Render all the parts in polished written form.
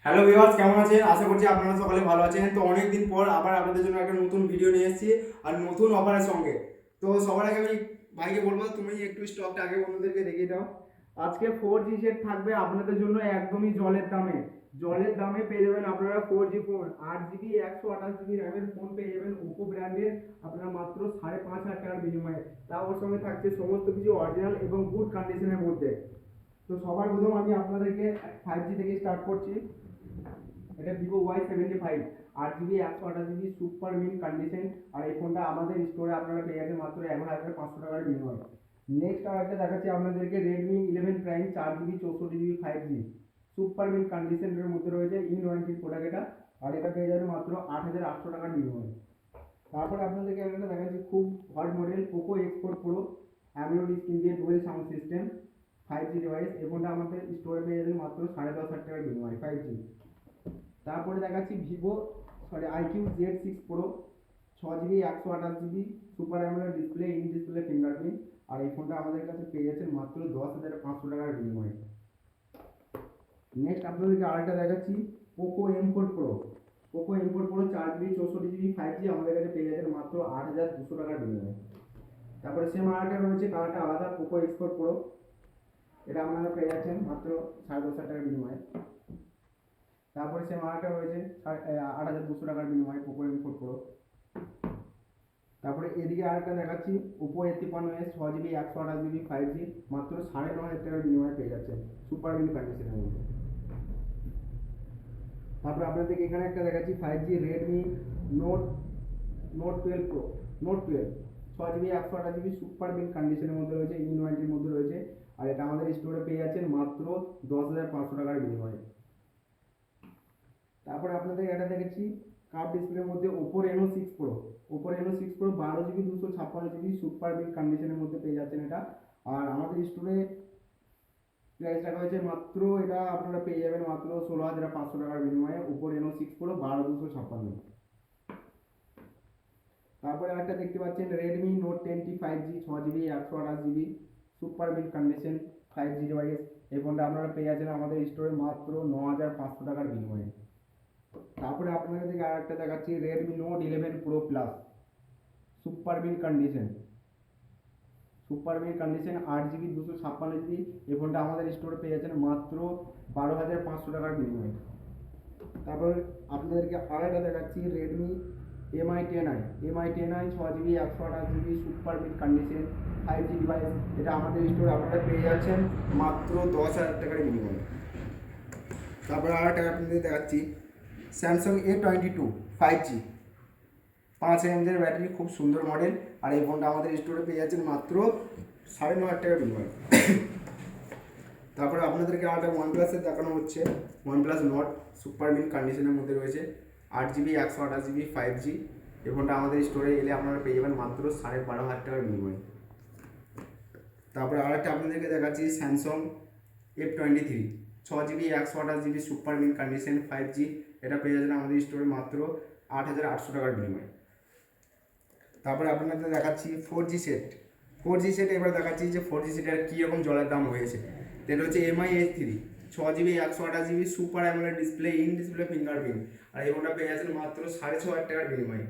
Hello viewers, কেমন আছেন? আশা করছি আপনারা সকলে ভালো আছেন। তো অনেক দিন পর আবার আপনাদের জন্য একটা নতুন ভিডিও নিয়ে এসেছি আর নতুন অফারের সঙ্গে। তো সবার আগে আমি ভাইকে বলবো তুমি একটু স্টকটা আগে বন্ধুদেরকে দেখিয়ে দাও। আজকে 4G সেট থাকবে আপনাদের জন্য একদমই জলের দামে পেয়ে যাবেন আপনারা 4G ফোন 8GB 128GB র্যামের ফোন পেয়ে যাবেন ওপো ব্র্যান্ডের আপনারা মাত্র 5,500 টাকার বিনিময়ে। তা ওর সঙ্গে থাকছে সমস্ত কিছু অরিজিনাল এবং গুড কন্ডিশনের মধ্যে। তো সবার প্রথম আমি আপনাদেরকে 5G থেকে স্টার্ট করছি। এটা Vivo Y75 8GB 128GB super mint condition. আর এই ফোনটা আমাদের স্টোরে আপনারা পেয়ে যাবেন মাত্র 11,500 টাকার বিনিময়ে। নেক্সট আর একটা দেখাচ্ছি আপনাদেরকে Redmi 11 prime 4GB 64GB 5G super mint কন্ডিশনের মধ্যে রয়েছে E90 প্রোডাক্ট এটা। আর এটা পেয়ে যাবেন মাত্র 8,800 টাকার বিনিময়ে। তারপরে আপনাদেরকে একটা দেখাচ্ছি খুব hot model Poco X4 pro AMOLED screen দিয়ে dual sound system 5G device. এই ফোনটা আমাদের স্টোরে পেয়ে যাবেন মাত্র 10,500 টাকার বিনিময়ে 5G। তারপরে দেখাচ্ছি iQOO Z6 pro 6GB 128GB super AMOLED display in display fingerprint. আর এই ফোনটা আমাদের কাছে পেয়ে যাচ্ছেন মাত্র 10,500 টাকার বিনিময়ে। নেক্সট আপনাদেরকে আরেকটা দেখাচ্ছি Poco M4 pro 4GB 64GB 5G আমাদের কাছে পেয়ে যাচ্ছেন মাত্র 8,200 টাকার বিনিময়ে। তারপরে সেম আরেকটা রয়েছে কালারটা আলাদা পোকো X4 প্রো, এটা আপনারা পেয়ে যাচ্ছেন মাত্র 10,500 টাকার বিনিময়ে। তারপরে সেম আরেকটা রয়েছে 8,200 টাকার বিনিময়ে পোকো M4 প্রো। তারপরে এদিকে আরেকটা দেখাচ্ছি Oppo A53s 6GB 128GB 5G মাত্র 9,500 টাকার বিনিময়ে পেয়ে যাচ্ছেন সুপার মিনি কন্ডিশনের মধ্যে। তারপরে আপনাদেরকে এখানে একটা দেখাচ্ছি 5G Redmi note note 12 pro note 12 6GB 128GB super মিন কন্ডিশনের মধ্যে রয়েছে E90 মধ্যে রয়েছে। আর এটা আমাদের স্টোরে পেয়ে যাচ্ছেন মাত্র 10,500 টাকার বিনিময়ে। তারপরে আপনাদের এটা দেখেছি কার্ভ ডিসপ্লের মধ্যে ওপোর Reno 6 Pro 12GB 256GB super big কন্ডিশনের মধ্যে পেয়ে যাচ্ছেন এটা। আর আমাদের স্টোরে প্রাইস রাখা হয়েছে মাত্র, এটা আপনারা পেয়ে যাবেন মাত্র 16,500 টাকার বিনিময়ে ওপো Reno 6 Pro 12,256। তারপরে একটা দেখতে পাচ্ছেন Redmi note 10T 5G 6GB 128GB super big condition 5G device. এই ফোনটা আপনারা পেয়ে যাচ্ছেন আমাদের স্টোরে মাত্র 9,500 টাকার বিনিময়ে। তারপরে আপনাদেরকে আর একটা দেখাচ্ছি Redmi note 11 pro plus super mint condition 8GB 256GB। এই ফোনটা আমাদের স্টোরে পেয়ে যাচ্ছেন মাত্র 12,500 টাকার বিনিময়ে। তারপর আপনাদেরকে আর একটা দেখাচ্ছি Redmi MI10i 6GB 128GB super mint condition 5G device. এটা আমাদের স্টোরে আপনারা পেয়ে যাচ্ছেন মাত্র 10,000 টাকার বিনিময়ে। তারপরে আর একটা আপনাদের দেখাচ্ছি Samsung A22 5G 5 mAh battery, খুব সুন্দর মডেল। আর এই ফোনটা আমাদের স্টোরে পেয়ে যাচ্ছেন মাত্র 9,500 টাকার বিনিময়ে। তারপরে আপনাদেরকে আরেকটা OnePlus-এর দেখানো হচ্ছে OnePlus Nord সুপার মিন কন্ডিশনের মধ্যে রয়েছে 8GB 128GB 5G। এই ফোনটা আমাদের স্টোরে এলে আপনারা পেয়ে যাবেন মাত্র 12,500 টাকার বিনিময়ে। তারপরে আরেকটা আপনাদেরকে দেখাচ্ছি Samsung F23 6GB 128GB super mint condition 5G। এটা পেয়ে যাবেন আমাদের স্টোরে মাত্র 8,800 টাকার বিনিময়ে। তারপরে আপনাদের দেখাচ্ছি 4G সেট এবার দেখাচ্ছি যে 4G সেটের কীরকম জলের দাম হয়েছে। এটা হচ্ছে MI-H3 6GB 128GB super AMOLED display in display fingerprint. আর এই ফোনটা পেয়ে যাচ্ছেন মাত্র 6,500 টাকার বিনিময়ে।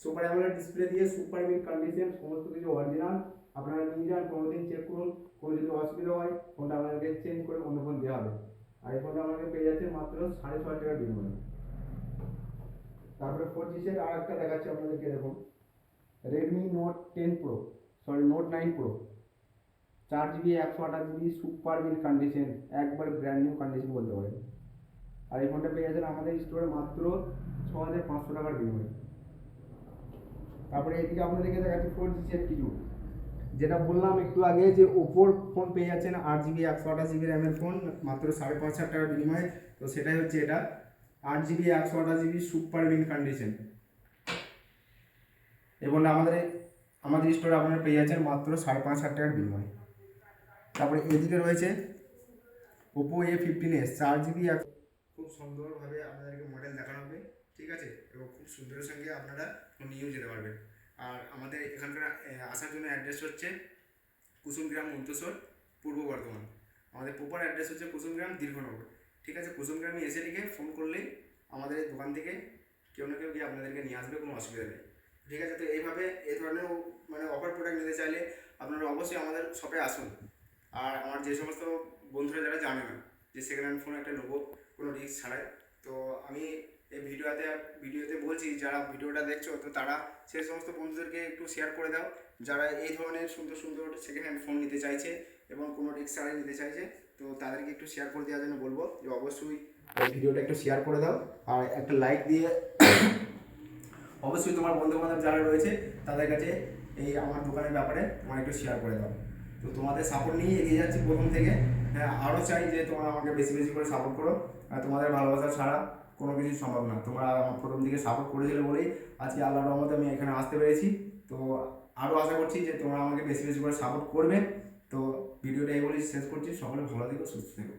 সুপার অ্যামোলেড ডিসপ্লে দিয়ে সুপার মিন কন্ডিশন সমস্ত কিছু অরিজিনাল। আপনারা নিয়ে যান, কোনোদিন চেক করুন, কোনো যদি অসুবিধা হয় ফোনটা আপনাদেরকে চেঞ্জ করে অন্য ফোন দেওয়া হবে। আর এই ফোনটা আমাকে পেয়ে যাচ্ছে মাত্র 6,500 টাকার বিনিময়ে। তারপরে 4G সেট আর একটা দেখাচ্ছি আপনাদেরকে, দেখুন Redmi note 9 pro 4GB 128GB super mint condition, একবার ব্র্যান্ড নিউ কন্ডিশন বলতে পারেন। আর এই ফোনটা পেয়ে যাচ্ছেন আমাদের স্টোরে মাত্র 6,500 টাকার বিনিময়ে। তারপরে এদিকে আপনাদেরকে দেখাচ্ছি 4G সেট কিছু, যেটা বললাম একটু আগে যে ওপোর ফোন পেয়ে যাচ্ছেন 8GB 128GB র্যামের ফোন মাত্র 5,500 টাকার বিনিময়ে। তো সেটাই হচ্ছে এটা 8GB 128GB super mint condition. এবং আমাদের স্টোরে আপনারা পেয়ে যাচ্ছেন মাত্র 5,500 টাকার বিনিময়ে। তারপরে এদিকে রয়েছে ওপো A15s 4GB, খুব সুন্দরভাবে আপনাদেরকে মডেল দেখানো হবে, ঠিক আছে, এবং খুব সুন্দরের সঙ্গে আপনারা নিয়েও যেতে পারবেন। আর আমাদের এখানকার আসার জন্য অ্যাড্রেস হচ্ছে কুসুমগ্রাম মন্তেশ্বর, পূর্ব বর্ধমান। আমাদের প্রপার অ্যাড্রেস হচ্ছে কুসুমগ্রাম দীর্ঘনগর। ঠিক আছে, কুসুমগ্রামে এসে লিখে ফোন করলেই আমাদের এই দোকান থেকে কেউ না কেউ গিয়ে আপনাদেরকে নিয়ে আসবে, কোনো অসুবিধা নেই। ঠিক আছে, তো এইভাবে এই ধরনের মানে অফার প্রোডাক্ট নিতে চাইলে আপনারা অবশ্যই আমাদের শপে আসুন। আর আমার যে সমস্ত বন্ধুরা যারা জানে না যে সেকেন্ড হ্যান্ড ফোন একটা নেবো কোনো রিস্ক ছাড়াই, তো আমি এই ভিডিওতে বলছি, যারা ভিডিওটা দেখছো তো তারা সেই সমস্ত বন্ধুদেরকে একটু শেয়ার করে দাও যারা এই ধরনের সুন্দর সুন্দর সেকেন্ড হ্যান্ড ফোন নিতে চাইছে এবং কোনো রিস্ক ছাড়াই নিতে চাইছে। তো তাদেরকে একটু শেয়ার করে দেওয়ার জন্য বলবো যে অবশ্যই এই ভিডিওটা একটু শেয়ার করে দাও আর একটা লাইক দিয়ে অবশ্যই তোমার বন্ধু বান্ধব যারা রয়েছে তাদের কাছে এই আমার দোকানের ব্যাপারে তোমার একটু শেয়ার করে দাও। তো তোমাদের সাপোর্ট নিয়ে এগিয়ে যাচ্ছি প্রথম থেকে। হ্যাঁ, আরও চাই যে তোমরা আমাকে বেশি বেশি করে সাপোর্ট করো। আর তোমাদের ভালোবাসা ছাড়া কোনো কিছু সম্ভব না। তোমরা আমার প্রথম দিকে সাপোর্ট করেছিলে বলেই আজকে আল্লাহর রহমতে আমি এখানে আসতে পেরেছি। তো আরও আশা করছি যে তোমরা আমাকে বেশি বেশি করে সাপোর্ট করবে। তো ভিডিওটা এই বলেই শেষ করছি। সকলে ভালো থেকো, সুস্থ থেকো।